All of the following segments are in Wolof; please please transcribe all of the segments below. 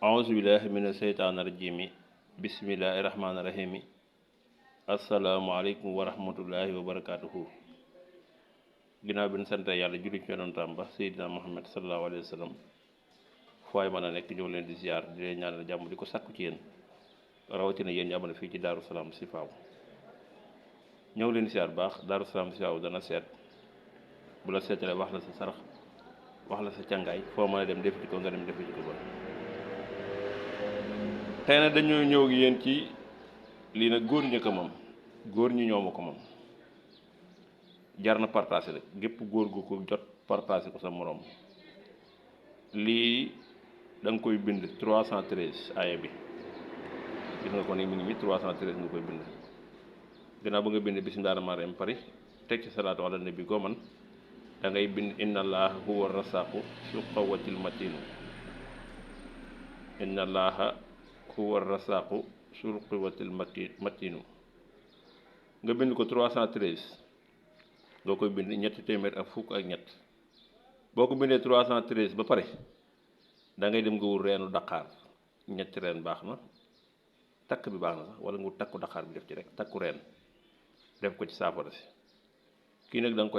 auzu billahi mina seytaani rajimi bismillahi rahmaani rahimi asalaamaaleykum wa rahmatullahi wa barakaatuhu. ginnaaw bi ñu sant yàlla julli ci yonentam ba Seydina Muhammad sallallahu alayhi wa sallam fooy mën a nekk ñëw leen di ziar di leen ñaanal jàmm di ko sàkku ci yéen rawatina yéen ñu amoon fii ci Daaru Salaam si faaw ñëw leen ziar baax Daaru Salaam si faaw dana seet bu la seetalee wax la sa sarax wax la sa càngaay foo mën a dem defi ko nga dem defi ko ba tey nag dañoo ñëw ak yéen ci lii nag góor ñi ko moom góor ñi ñoo ma ko moom jar na partagé rek gépp góor gu ko jot partagé ko sa morom lii da nga koy bind 313 aaya bi gis nga ko ni mi ngi mi 313 nga koy bind gannaaw ba nga bind bismillaahi rahmaani rahiim pare teg ci salaatu ala nabi goo man da ngay bind inna allaha huwa rasaqu su qawatil matinu inna allaha huwa rasaqu sul quwwatil matinu nga bind ko 313 nga koy bind ñetti téeméer ak fukk ak ñett boo ko bindee 313 ba pare da ngay dem nga wut reenu daqaar ñetti reen baax na takk bi baax na sax wala nga wut takku daqaar bi def ci rek takku reen def ko ci saafara si kii nag da nga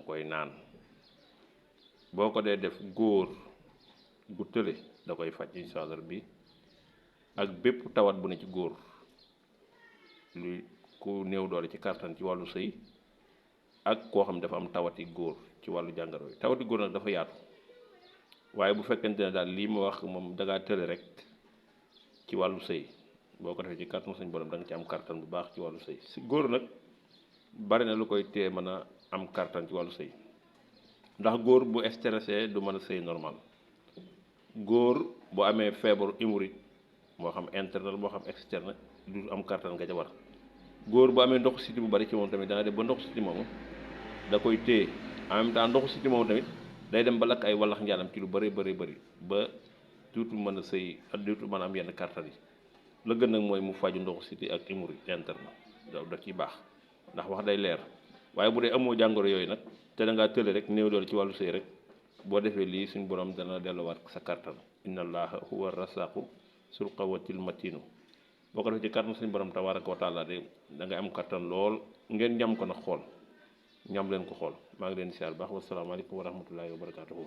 koy naan boo ko dee def góor gu tële da koy faj incha allah bi ak bépp tawat bu ne ci góor lu ku néew doole ci kàttan ci wàllu sëy ak koo xam ne dafa am tawati góor ci wàllu jàngaro yi tawati góor nag dafa yaatu waaye bu fekkente ne daal lii ma wax moom dangaa tële rek ci wàllu sëy boo ko defee ci kàttan suñu borom da nga ci am kàttan bu baax ci wàllu sëy si góor nag bari na lu koy tee mën a am kàttan ci wàllu sëy ndax góor bu stressé du mën a sëy normal góor bu amee feebaru hémorroïde moo xam interne moo xam externe du am kàttan nga ca war góor bu amee ndoxu siti bu bari ci moom tamit dana dem ba ndoxu siti moomu da koy téye en même temps ndoxu siti moomu tamit day dem ba lakk ay wallax njaalam ci lu bëri ba duutu mën a sëy duutu mën a am yenn kàttan yi la gën nag mooy mu faju ndoxu siti ak hémorroïde interne da ciy baax ndax wax day leer waaye bu dee amoo jàngoro yooyu nag te da ngaa tële rek néew doole ci wàllu sëy rek boo defee lii suñ borom dana delluwaat sa kàttan inna allaha huwa rasaqu sul qawatil matinu boo ko defee ci kàttan suñu borom tabaraka wa taala de da ngay am kàttan lool ngeen ñam ko nag xool ñam leen ko xool maa ngi leen di siyaar baax wasalaamaaleykum wa rahmatullahi wa barakatuhu